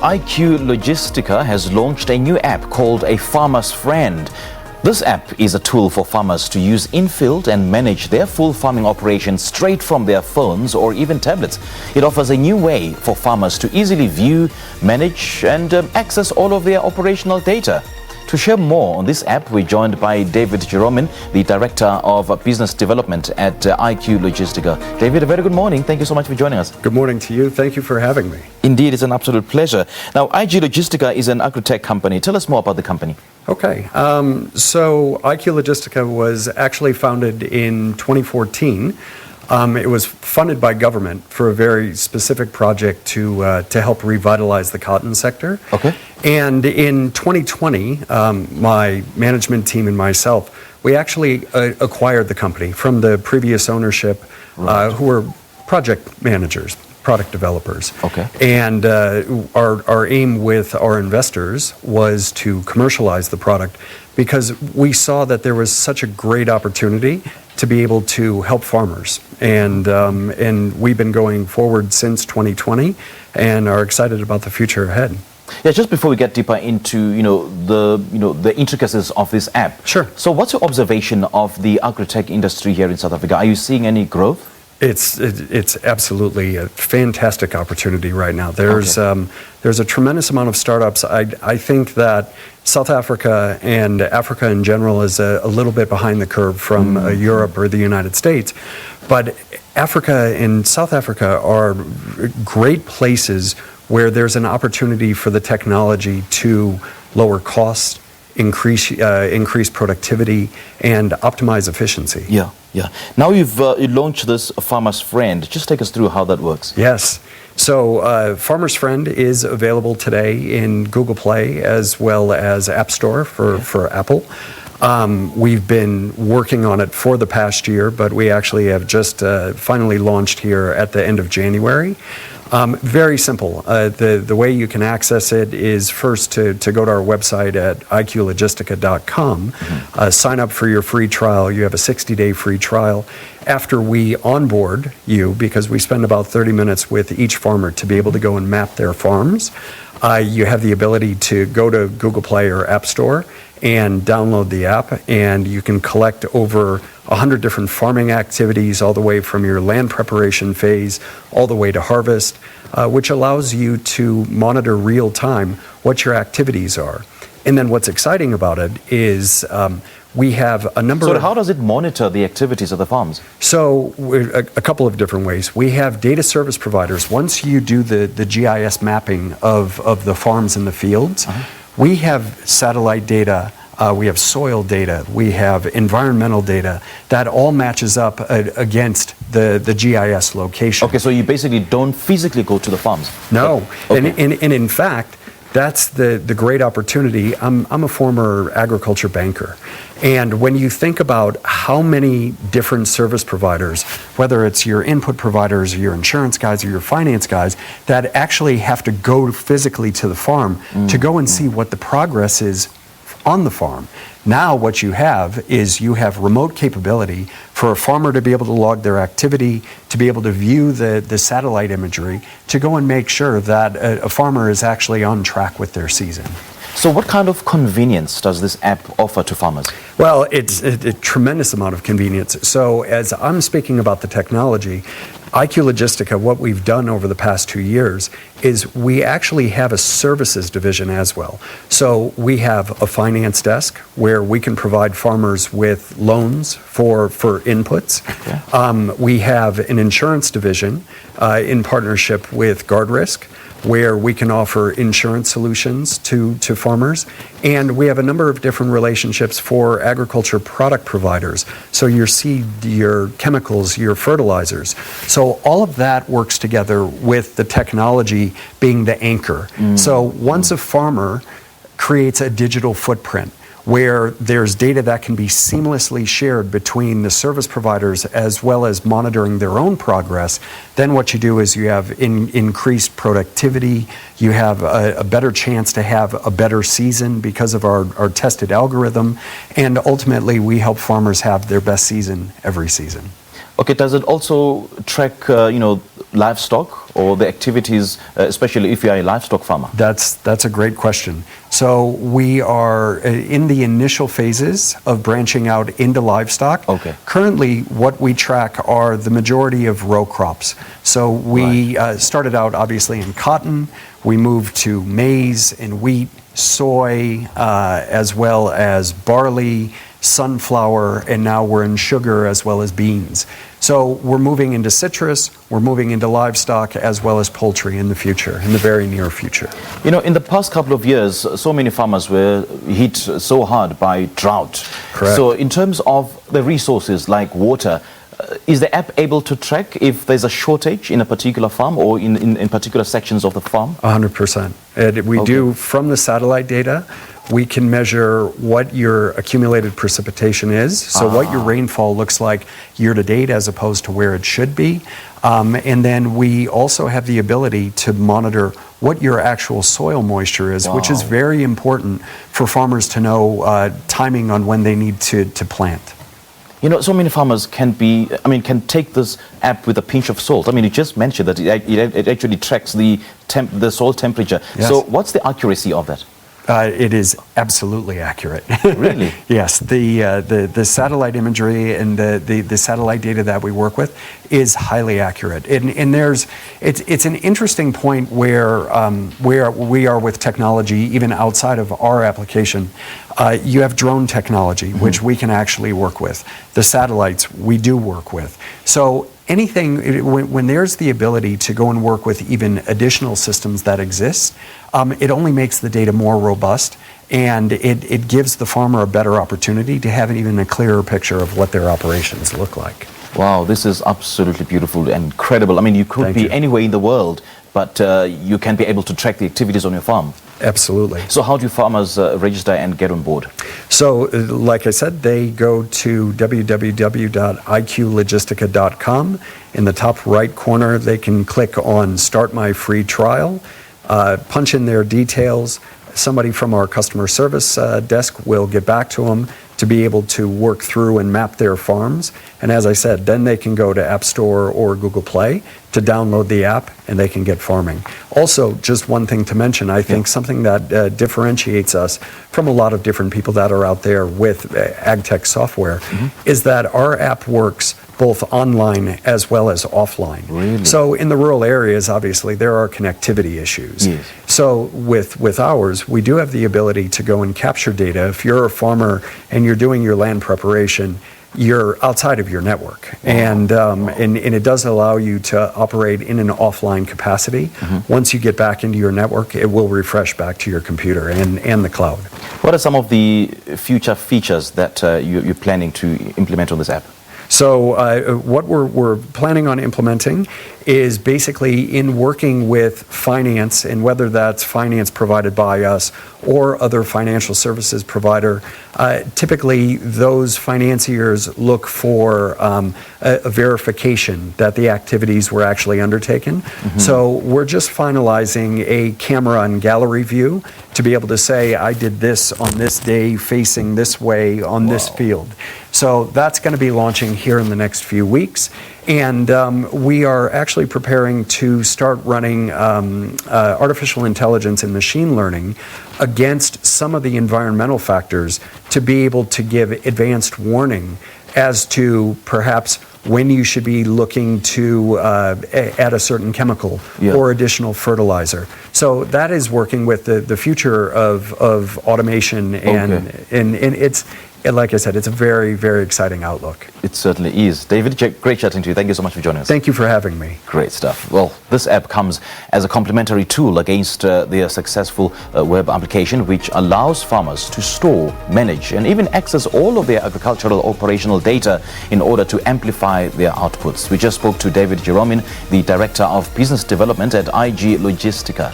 IQ Logistica has launched a new app called A Farmer's Friend. This app is a tool for farmers to use in-field and manage their full farming operations straight from their phones or even tablets. It offers a new way for farmers to easily view, manage and access all of their operational data. To share more on this app, we're joined by David Jeromin, the Director of Business Development at IQ Logistica. David, a very good morning. Thank you so much for joining us. Good morning to you. Thank you for having me. Indeed, it's an absolute pleasure. Now, IQ Logistica is an agritech company. Tell us more about the company. Okay. So IQ Logistica was actually founded in 2014. It was funded by government for a very specific project to help revitalize the cotton sector. Okay. And in 2020, my management team and myself, we actually acquired the company from the previous ownership, who were project managers, product developers. Okay. And our aim with our investors was to commercialize the product because we saw that there was such a great opportunity to be able to help farmers. And we've been going forward since 2020 and are excited about the future ahead. Yeah, just before we get deeper into the intricacies of this app. Sure. So what's your observation of the agritech industry here in South Africa? Are you seeing any growth? It's absolutely a fantastic opportunity right now. There's a tremendous amount of startups. I think that South Africa and Africa in general is a little bit behind the curve from Europe or the United States, but Africa and South Africa are great places where there's an opportunity for the technology to lower costs, increase productivity, and optimize efficiency. Yeah. Now you've launched this Farmer's Friend. Just take us through how that works. Yes. So Farmer's Friend is available today in Google Play as well as App Store for Apple. We've been working on it for the past year, but we actually have just finally launched here at the end of January. Very simple. The way you can access it is first to go to our website at iqlogistica.com, sign up for your free trial. You have a 60-day free trial. After we onboard you, because we spend about 30 minutes with each farmer to be able to go and map their farms, you have the ability to go to Google Play or App Store and download the app, and you can collect over 100 different farming activities, all the way from your land preparation phase all the way to harvest, which allows you to monitor real time what your activities are. And then what's exciting about it is we have a number So how does it monitor the activities of the farms? So a couple of different ways. We have data service providers. Once you do the GIS mapping of the farms and the fields, we have satellite data, we have soil data, we have environmental data that all matches up against the GIS location. Okay, so you basically don't physically go to the farms? No, okay. and in fact, that's the great opportunity. I'm a former agriculture banker. And when you think about how many different service providers, whether it's your input providers or your insurance guys or your finance guys, that actually have to go physically to the farm to go and see what the progress is on the farm. Now what you have is you have remote capability for a farmer to be able to log their activity, to be able to view the satellite imagery, to go and make sure that a farmer is actually on track with their season. So what kind of convenience does this app offer to farmers? Well, it's a tremendous amount of convenience. So as I'm speaking about the technology, IQ Logistica, what we've done over the past 2 years is we actually have a services division as well. So we have a finance desk where we can provide farmers with loans for inputs. Okay. We have an insurance division in partnership with Guard Risk, where we can offer insurance solutions to farmers. And we have a number of different relationships for agriculture product providers. So your seed, your chemicals, your fertilizers. So all of that works together with the technology being the anchor. So once a farmer creates a digital footprint, where there's data that can be seamlessly shared between the service providers as well as monitoring their own progress, then what you do is you have increased productivity, you have a better chance to have a better season because of our tested algorithm, and ultimately we help farmers have their best season every season. Okay, does it also track, livestock or the activities, especially if you are a livestock farmer? That's a great question. So we are in the initial phases of branching out into livestock. Okay. Currently, what we track are the majority of row crops. So we started out obviously in cotton. We moved to maize and wheat, soy, as well as barley, sunflower, and now we're in sugar as well as beans. So we're moving into citrus, we're moving into livestock as well as poultry in the future, in the very near future. In the past couple of years, so many farmers were hit so hard by drought. Correct. So in terms of the resources like water, is the app able to track if there's a shortage in a particular farm or in particular sections of the farm? 100%. We do, from the satellite data, we can measure what your accumulated precipitation is, so what your rainfall looks like year to date as opposed to where it should be. And then we also have the ability to monitor what your actual soil moisture is, which is very important for farmers to know timing on when they need to plant. So many farmers can take this app with a pinch of salt. You just mentioned that it actually tracks the soil temperature. Yes. So what's the accuracy of that? It is absolutely accurate. Really? Yes. The satellite imagery and the satellite data that we work with is highly accurate. And it's an interesting point where we are with technology, even outside of our application. You have drone technology, which we can actually work with. The satellites we do work with. So anything, when there's the ability to go and work with even additional systems that exist, it only makes the data more robust, and it gives the farmer a better opportunity to have even a clearer picture of what their operations look like. Wow, this is absolutely beautiful and incredible. You could be anywhere in the world, but you can be able to track the activities on your farm. Absolutely. So how do farmers register and get on board? So, like I said, they go to www.iqlogistica.com. In the top right corner, they can click on Start My Free Trial, punch in their details. Somebody from our customer service desk will get back to them to be able to work through and map their farms. And as I said, then they can go to App Store or Google Play to download the app, and they can get farming. Also, just one thing to mention, I think something that differentiates us from a lot of different people that are out there with agtech software is that our app works both online as well as offline. Really? So in the rural areas, obviously, there are connectivity issues. Yes. So with ours, we do have the ability to go and capture data. If you're a farmer and you're doing your land preparation, you're outside of your network. And it does allow you to operate in an offline capacity. Once you get back into your network, it will refresh back to your computer and the cloud. What are some of the future features that you're planning to implement on this app? So what we're planning on implementing is basically in working with finance, and whether that's finance provided by us or other financial services provider, typically those financiers look for a verification that the activities were actually undertaken. So we're just finalizing a camera and gallery view to be able to say, I did this on this day facing this way on this field. So that's going to be launching here in the next few weeks. And we are actually preparing to start running artificial intelligence and machine learning against some of the environmental factors to be able to give advanced warning as to perhaps when you should be looking to add a certain chemical or additional fertilizer. So that is working with the future of automation, and it's, like I said, it's a very, very exciting outlook. It certainly is. David, great chatting to you. Thank you so much for joining us. Thank you for having me. Great stuff. Well, this app comes as a complementary tool against their successful web application, which allows farmers to store, manage, and even access all of their agricultural operational data in order to amplify their outputs. We just spoke to David Jeromin, the Director of Business Development at IQ Logistica.